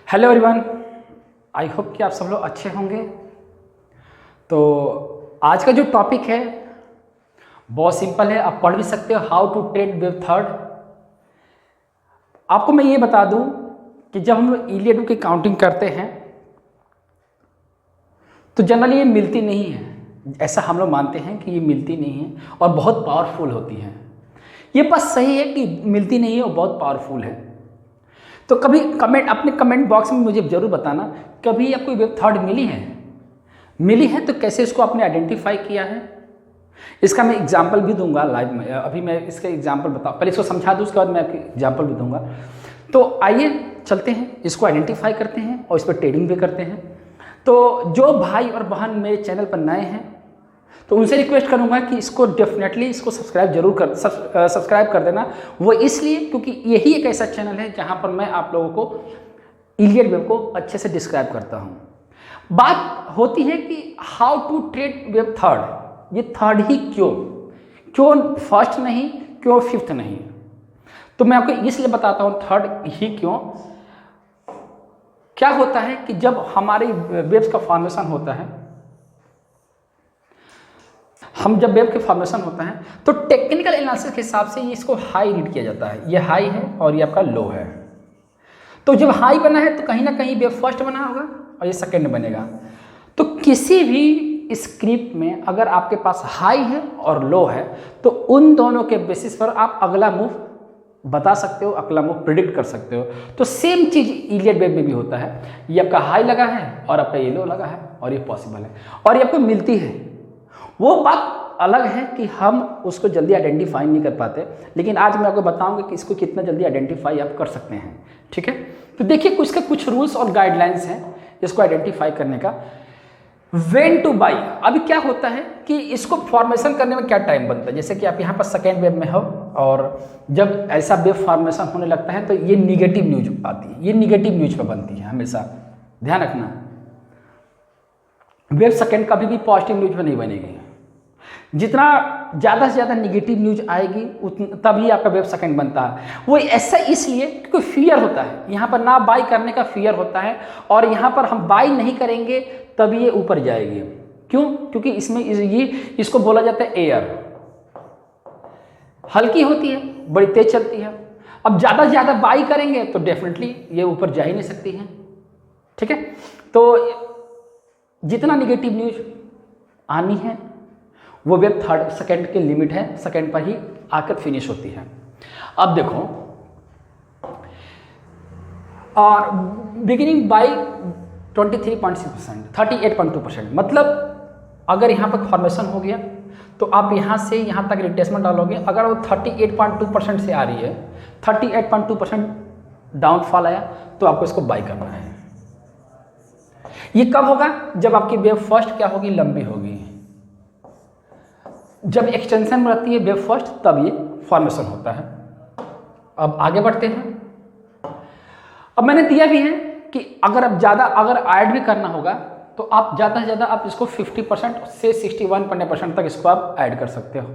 Hello everyone, I hope कि आप सब लोग अच्छे होंगे। तो आज का जो टॉपिक है बहुत सिंपल है, आप पढ़ भी सकते हो। How to trade web third. आपको मैं ये बता दूं कि जब हम लोग इलियड की काउंटिंग करते हैं तो जनरली ये मिलती नहीं है, ऐसा हम लोग मानते हैं कि ये मिलती नहीं है और बहुत पावरफुल होती है। ये बस सही है कि मिलती नहीं है और बहुत पावरफुल है। तो कभी कमेंट अपने कमेंट बॉक्स में मुझे ज़रूर बताना, कभी आपको वेब थर्ड मिली है तो कैसे इसको आपने आइडेंटिफाई किया है। इसका मैं एग्जांपल भी दूंगा लाइव में। अभी मैं इसका एग्जांपल पहले इसको समझा दूँ, उसके बाद मैं आपको एग्जांपल भी दूंगा। तो आइए चलते हैं, इसको आइडेंटिफाई करते हैं और इस पर ट्रेडिंग भी करते हैं। तो जो भाई और बहन मेरे चैनल पर नए हैं तो उनसे रिक्वेस्ट करूंगा कि इसको डेफिनेटली इसको सब्सक्राइब कर देना। वो इसलिए क्योंकि यही एक ऐसा चैनल है जहां पर मैं आप लोगों को इलियड वेब को अच्छे से डिस्क्राइब करता हूं। बात होती है कि how to trade web third. ये थर्ड ही क्यों फर्स्ट नहीं, क्यों फिफ्थ नहीं। तो मैं आपको इसलिए बताता हूं थर्ड ही क्यों। क्या होता है कि जब हमारे वेब्स का फॉर्मेशन होता है, जब वेब के फॉर्मेशन होता है तो टेक्निकल एनालिसिस के हिसाब से इसको हाई रीड किया जाता है। ये हाई है और ये आपका लो है। तो जब हाई बना है तो कहीं ना कहीं वेब फर्स्ट बना होगा और ये सेकंड बनेगा। तो किसी भी स्क्रिप्ट में अगर आपके पास हाई है और लो है तो उन दोनों के बेसिस पर आप अगला मूव बता सकते हो, अगला मूव प्रिडिक्ट कर सकते हो। तो सेम चीज इलियड वेब में भी होता है। ये आपका हाई लगा है और आपका ये लो लगा है और ये पॉसिबल है और ये आपको मिलती है। वो बात अलग है कि हम उसको जल्दी आइडेंटिफाई नहीं कर पाते, लेकिन आज मैं आपको बताऊंगा कि इसको कितना जल्दी आइडेंटिफाई आप कर सकते हैं। ठीक है, तो देखिए कुछ रूल्स और गाइडलाइंस हैं इसको आइडेंटिफाई करने का। When two by. अभी क्या होता है कि इसको फॉर्मेशन करने में क्या टाइम बनता है। जैसे कि आप यहाँ पर सेकेंड वेब में हो और जब ऐसा वेब फॉर्मेशन होने लगता है तो ये निगेटिव न्यूज आती है, ये निगेटिव न्यूज पर बनती है। हमेशा ध्यान रखना, वेब सेकेंड कभी भी पॉजिटिव न्यूज पर नहीं बनेगी। जितना ज़्यादा से ज़्यादा निगेटिव न्यूज आएगी तभी आपका वेब सेकंड बनता है। वो ऐसा इसलिए क्योंकि फियर होता है, यहाँ पर ना बाई करने का फियर होता है और यहाँ पर हम बाई नहीं करेंगे तभी ये ऊपर जाएगी। क्यों? क्योंकि इसमें ये इसको बोला जाता है एयर। हल्की होती है, बड़ी तेज चलती है। अब ज़्यादा से ज़्यादा बाई करेंगे तो डेफिनेटली ये ऊपर जा ही नहीं सकती है। ठीक है, तो जितना निगेटिव न्यूज आनी है वो वेब थर्ड सेकंड के लिमिट है, सेकंड पर ही आकर फिनिश होती है। अब देखो, और बिगिनिंग बाय 23.6%, 38.2%। मतलब अगर यहाँ पर फॉर्मेशन हो गया तो आप यहाँ से यहाँ तक रिट्रेसमेंट डालोगे। अगर वो 38.2% से आ रही है, 38.2% डाउनफॉल आया तो आपको इसको बाई करना है। ये कब होगा? जब आपकी वेब फर्स्ट क्या होगी? लंबी होगी। जब एक्सटेंशन में रहती है वेब फर्स्ट तब ये फॉर्मेशन होता है। अब आगे बढ़ते हैं। अब मैंने दिया भी है कि अगर आप अगर ऐड भी करना होगा तो आप ज़्यादा से ज़्यादा आप इसको 50% से 61% तक इसको आप ऐड कर सकते हो।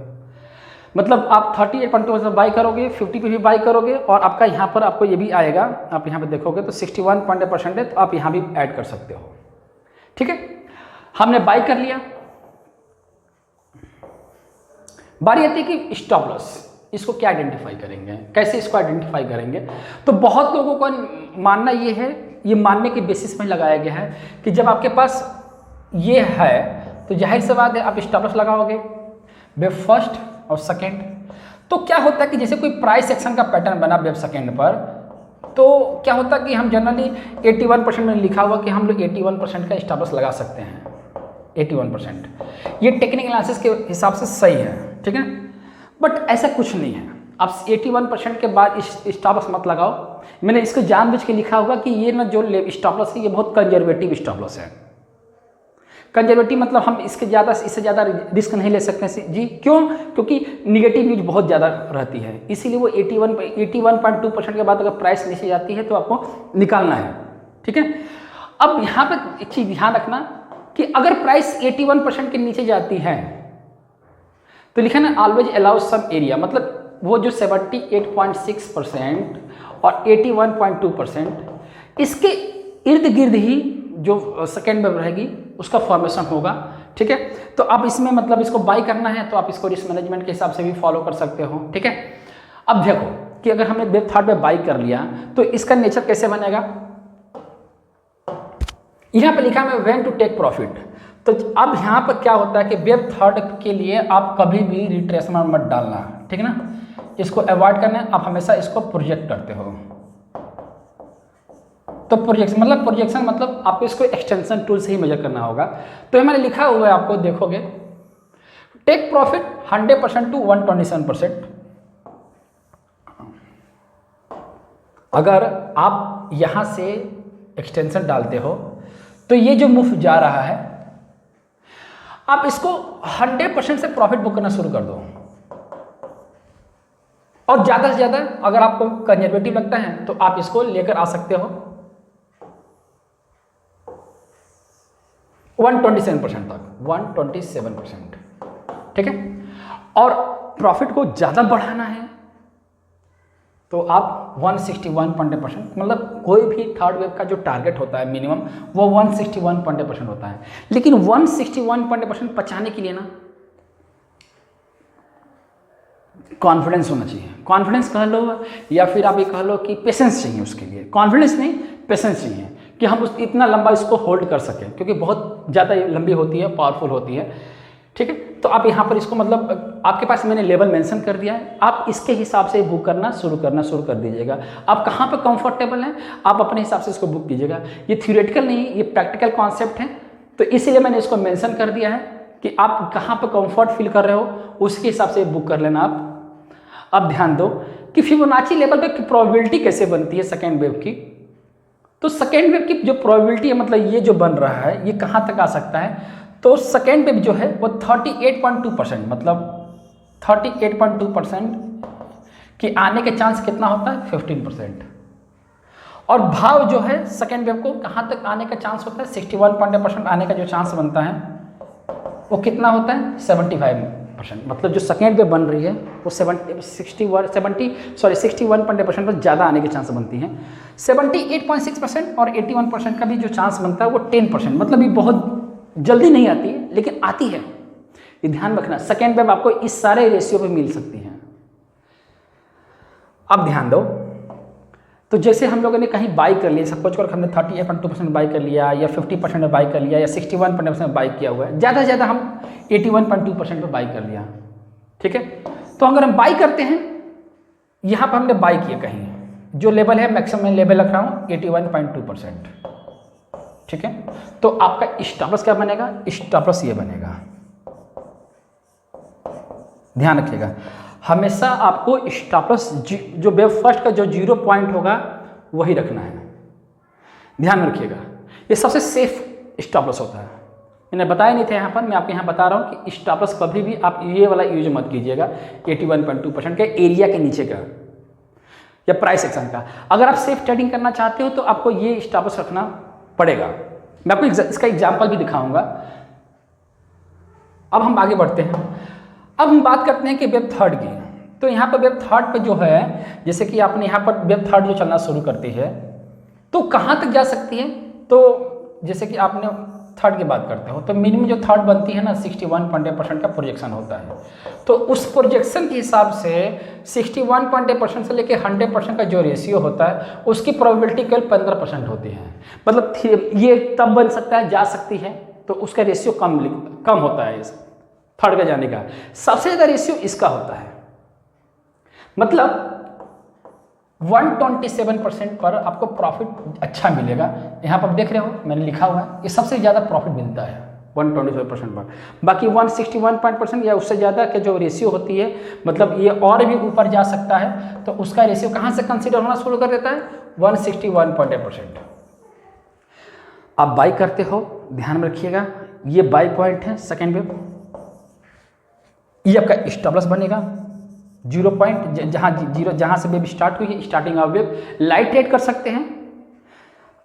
मतलब आप 38.2% बाई करोगे, 50 पे भी बाई करोगे और आपका यहाँ पर आपको ये भी आएगा। आप यहाँ पे देखोगे तो 61% है तो आप यहाँ भी ऐड कर सकते हो। ठीक है, हमने बाई कर लिया। बारी आती है कि स्टॉप लॉस, इसको क्या आइडेंटिफाई करेंगे, कैसे इसको आइडेंटिफाई करेंगे। तो बहुत लोगों का मानना ये है, ये मानने के बेसिस में लगाया गया है कि जब आपके पास ये है तो जाहिर सी बात है आप स्टॉप लॉस लगाओगे वेब फर्स्ट और सेकंड। तो क्या होता है कि जैसे कोई प्राइस एक्शन का पैटर्न बना वेब सेकंड पर, तो क्या होता है कि हम जनरली 81% में लिखा हुआ कि हम लोग 81% का स्टॉप लॉस लगा सकते हैं। 81% ये टेक्निकल एनालिसिस के हिसाब से सही है। ठीक है, बट ऐसा कुछ नहीं है। आप 81% के बाद स्टॉप लॉस मत लगाओ। मैंने इसको जानबूझ के लिखा होगा कि ये ना जो स्टॉप लॉस है ये बहुत कंजर्वेटिव स्टॉप लॉस है। कंजर्वेटिव मतलब हम इससे ज़्यादा रिस्क नहीं ले सकते जी। क्यों? क्योंकि निगेटिव न्यूज बहुत ज़्यादा रहती है, इसीलिए वो 81.2% के बाद अगर प्राइस नीचे जाती है तो आपको निकालना है। ठीक है, अब यहाँ पर एक चीज़ ध्यान रखना कि अगर प्राइस 81% के नीचे जाती है तो लिखा ना ऑलवेज अलाउ सम एरिया। मतलब वो जो 78.6% और 81.2% इसके इर्द गिर्द ही जो सेकेंड वेव रहेगी उसका फॉर्मेशन होगा। ठीक है, तो आप इसमें मतलब इसको बाई करना है तो आप इसको रिस्क मैनेजमेंट के हिसाब से भी फॉलो कर सकते हो। ठीक है, अब देखो कि अगर हमने वेब थर्ड में बाई कर लिया तो इसका नेचर कैसे बनेगा। यहाँ पे लिखा है व्हेन टू टेक प्रॉफिट। तो अब यहाँ पर क्या होता है कि वेब थर्ड के लिए आप कभी भी रिट्रेसमेंट मत डालना, ठीक है ना, इसको अवॉइड करना है। आप हमेशा इसको प्रोजेक्ट करते हो। तो प्रोजेक्शन मतलब आपको इसको एक्सटेंशन टूल से ही मेजर करना होगा। तो मैंने लिखा हुआ है, आपको देखोगे, टेक प्रॉफिट 100% टू 127%। अगर आप यहां से एक्सटेंशन डालते हो तो ये जो मूव जा रहा है आप इसको 100% से प्रॉफिट बुक करना शुरू कर दो। और ज़्यादा से ज़्यादा अगर आपको कंजर्वेटिव लगता है तो आप इसको लेकर आ सकते हो 127% तक, 127%। ठीक है, और प्रॉफिट को ज़्यादा बढ़ाना है तो आप 161% मतलब कोई भी थर्ड वेव का जो टारगेट होता है मिनिमम वो 161% होता है। लेकिन 161% पचाने के लिए ना कॉन्फिडेंस होना चाहिए। कॉन्फिडेंस कह लो या फिर आप ये कह लो कि पेशेंस चाहिए उसके लिए। कॉन्फिडेंस नहीं, पेशेंस चाहिए कि हम उस इतना लंबा इसको होल्ड कर सकें, क्योंकि बहुत ज़्यादा लंबी होती है, पावरफुल होती है। ठीक है, तो आप यहाँ पर इसको मतलब आपके पास मैंने लेवल मेंशन कर दिया है, आप इसके हिसाब से बुक करना शुरू कर दीजिएगा। आप कहाँ पर कंफर्टेबल हैं आप अपने हिसाब से इसको बुक कीजिएगा। ये थ्योरेटिकल नहीं, ये प्रैक्टिकल कॉन्सेप्ट है, तो इसीलिए मैंने इसको मेंशन कर दिया है कि आप कहाँ पर कंफर्ट फील कर रहे हो उसके हिसाब से बुक कर लेना आप। अब ध्यान दो कि फिबोनाची लेवल पे प्रोबेबिलिटी कैसे बनती है सेकेंड वेव की। तो सेकेंड वेव की जो प्रोबेबिलिटी है, मतलब ये जो बन रहा है ये कहाँ तक आ सकता है, तो सेकेंड वेव जो है वो 38.2%, मतलब 38.2% कि आने के चांस कितना होता है 15%। और भाव जो है सेकेंड वेव को कहाँ तक आने का चांस होता है 61% आने का जो चांस बनता है वो कितना होता है 75%। मतलब जो सेकेंड वेव बन रही है वो 61% पर ज़्यादा आने के चांस बनती हैं। 78.6% और 81% का भी जो चांस बनता है वो 10%, मतलब ये बहुत जल्दी नहीं आती लेकिन आती है। ये ध्यान रखना, सेकेंड वेव आपको इस सारे रेशियो पे मिल सकती है। अब ध्यान दो, तो जैसे हम लोगों ने कहीं बाई कर लिया, सपोज कर हमने 38.2% बाई कर लिया या 50% में बाई कर लिया या 61% में बाई किया हुआ है, ज़्यादा से ज़्यादा हम 81.2% पे बाई कर लिया। ठीक है, तो अगर हम बाई करते हैं, यहाँ पर हमने बाई किया कहीं, जो लेवल है मैक्सिमम लेवल रख रहा हूँ 81.2%। ठीक है, तो आपका स्टॉप लॉस क्या बनेगा, स्टॉप लॉस ये बनेगा। ध्यान रखिएगा, हमेशा आपको स्टॉप लॉस जो वेव फर्स्ट का जो 0 पॉइंट होगा वही रखना है। ध्यान में रखिएगा, ये सबसे सेफ स्टॉप लॉस होता है। मैंने बताया नहीं था यहाँ पर, मैं आपके यहाँ बता रहा हूँ कि स्टॉप लॉस कभी भी आप ये वाला यूज मत कीजिएगा 81.2% के एरिया के नीचे का या प्राइस एक्शन का। अगर आप सेफ ट्रेडिंग करना चाहते हो तो आपको ये स्टॉप लॉस रखना पड़ेगा। मैं आपको इसका एग्जाम्पल भी दिखाऊंगा। अब हम आगे बढ़ते हैं। अब हम बात करते हैं कि वेब थर्ड की। तो यहाँ पर वेब थर्ड पे जो है, जैसे कि आपने यहाँ पर वेब थर्ड जो चलना शुरू करती है तो कहाँ तक जा सकती है। तो जैसे कि आपने थर्ड की बात करते हो तो मिनिमम जो थर्ड बनती है ना 61% का प्रोजेक्शन होता है। तो उस प्रोजेक्शन के हिसाब से 61% से लेकर 100% का जो रेशियो होता है उसकी प्रोबेबिलिटी केवल 15% होती है। मतलब ये तब बन सकता है, जा सकती है, तो उसका रेशियो कम होता है इस थर्ड का जाने का। सबसे ज़्यादा रेशियो इसका होता है, मतलब 127% पर आपको प्रॉफिट अच्छा मिलेगा। यहाँ पर देख रहे हो मैंने लिखा हुआ है, ये सबसे ज़्यादा प्रॉफिट मिलता है 127% पर। बाकी 161% या उससे ज़्यादा के जो रेशियो होती है, मतलब ये और भी ऊपर जा सकता है, तो उसका रेशियो कहाँ से कंसीडर होना शुरू कर देता है 161%। आप बाई करते हो, ध्यान में रखिएगा, ये बाई पॉइंट है सेकेंड वेव, ये आपका स्टॉप लॉस बनेगा 0 पॉइंट, जहाँ से वेव स्टार्ट हुई है, starting of wave. Light trade कर सकते हैं।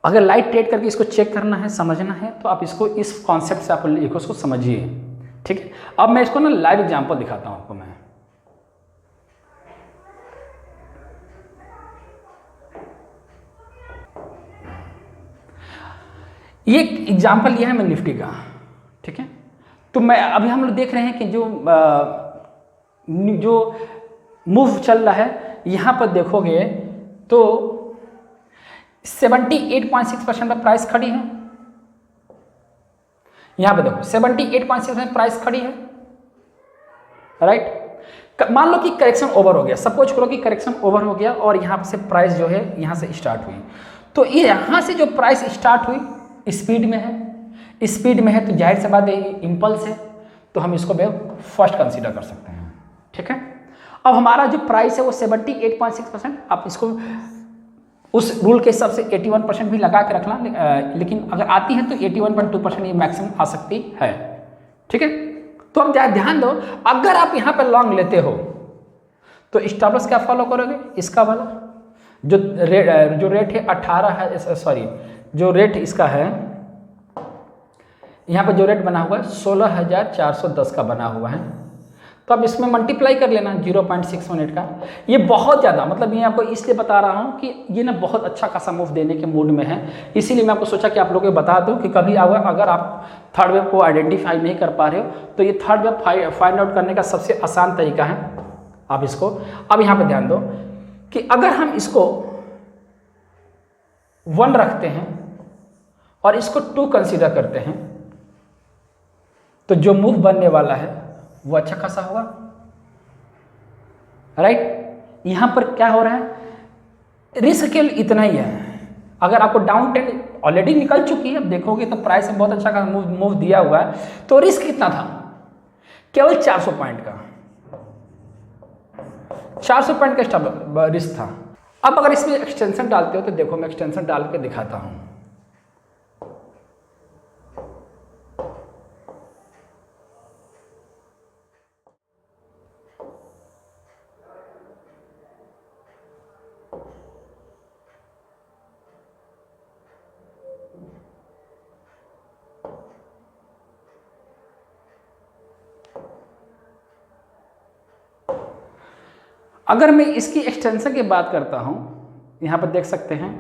अगर लाइट ट्रेड करके इसको चेक करना है, समझना है, तो आप इसको इस कॉन्सेप्ट से आप इसको समझिए। ठीक है, अब मैं इसको ना लाइव एग्जांपल दिखाता हूँ आपको। मैं ये एग्जाम्पल लिया है मैं निफ्टी का, ठीक है। तो मैं अभी हम लोग देख रहे हैं कि जो मूव चल रहा है, यहाँ पर देखोगे तो 78.6% पर प्राइस खड़ी है। यहाँ पे देखो 78.6% प्राइस खड़ी है, राइट। मान लो कि करेक्शन ओवर हो गया, सपोज करो कि करेक्शन ओवर हो गया और यहाँ से प्राइस जो है यहाँ से स्टार्ट हुई, तो ये यहाँ से जो प्राइस स्टार्ट हुई स्पीड में है, स्पीड में है तो जाहिर सी बात है इम्पल्स है, तो हम इसको फर्स्ट कंसीडर कर सकते हैं, ठीक है। अब हमारा जो प्राइस है वो 78.6%, आप इसको उस रूल के हिसाब से 81% भी लगा के रखना, लेकिन अगर आती है तो 81.2% ये मैक्सिमम आ सकती है, ठीक है। तो अब ध्यान दो, अगर आप यहाँ पे लॉन्ग लेते हो तो स्टॉप लॉस क्या फॉलो करोगे, इसका वाला जो रेट है 18 है, सॉरी जो रेट इसका है यहाँ पे जो रेट बना हुआ है 16,410 का बना हुआ है, तो अब इसमें मल्टीप्लाई कर लेना 0.618 का। ये बहुत ज़्यादा, मतलब ये आपको इसलिए बता रहा हूँ कि ये ना बहुत अच्छा खासा मूव देने के मूड में है, इसीलिए मैं आपको सोचा कि आप लोगों को बता दूँ कि कभी अगर आप थर्ड वेव को आइडेंटिफाई नहीं कर पा रहे हो तो ये थर्ड वेव फाइंड आउट करने का सबसे आसान तरीका है। आप इसको अब यहाँ पर ध्यान दो कि अगर हम इसको 1 रखते हैं और इसको 2 कंसीडर करते हैं तो जो मूव बनने वाला है वो अच्छा खासा होगा, राइट। यहां पर क्या हो रहा है, रिस्क केवल इतना ही है। अगर आपको डाउन ट्रेंड ऑलरेडी निकल चुकी है, अब देखोगे तो प्राइस में बहुत अच्छा खासा मूव दिया हुआ है, तो रिस्क कितना था, केवल 400 पॉइंट का, 400 पॉइंट का स्टॉप रिस्क था। अब अगर इसमें एक्सटेंशन डालते हो तो देखो मैं एक्सटेंशन डाल के दिखाता हूं। अगर मैं इसकी एक्सटेंशन की बात करता हूं, यहां पर देख सकते हैं,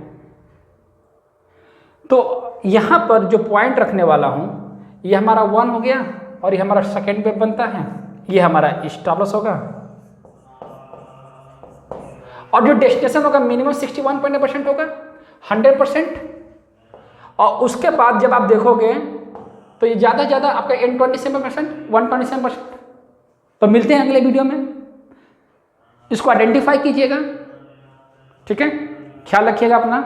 तो यहां पर जो पॉइंट रखने वाला हूं ये हमारा 1 हो गया और ये हमारा सेकेंड वेव बनता है, ये हमारा स्टॉप लॉस होगा और जो डेस्टिनेशन होगा मिनिमम 61% होगा 100%। और उसके बाद जब आप देखोगे तो ये ज़्यादा ज़्यादा आपका 127%, 127%। तो मिलते हैं अगले वीडियो में, इसको आइडेंटिफाई कीजिएगा, ठीक है। ख्याल रखिएगा अपना।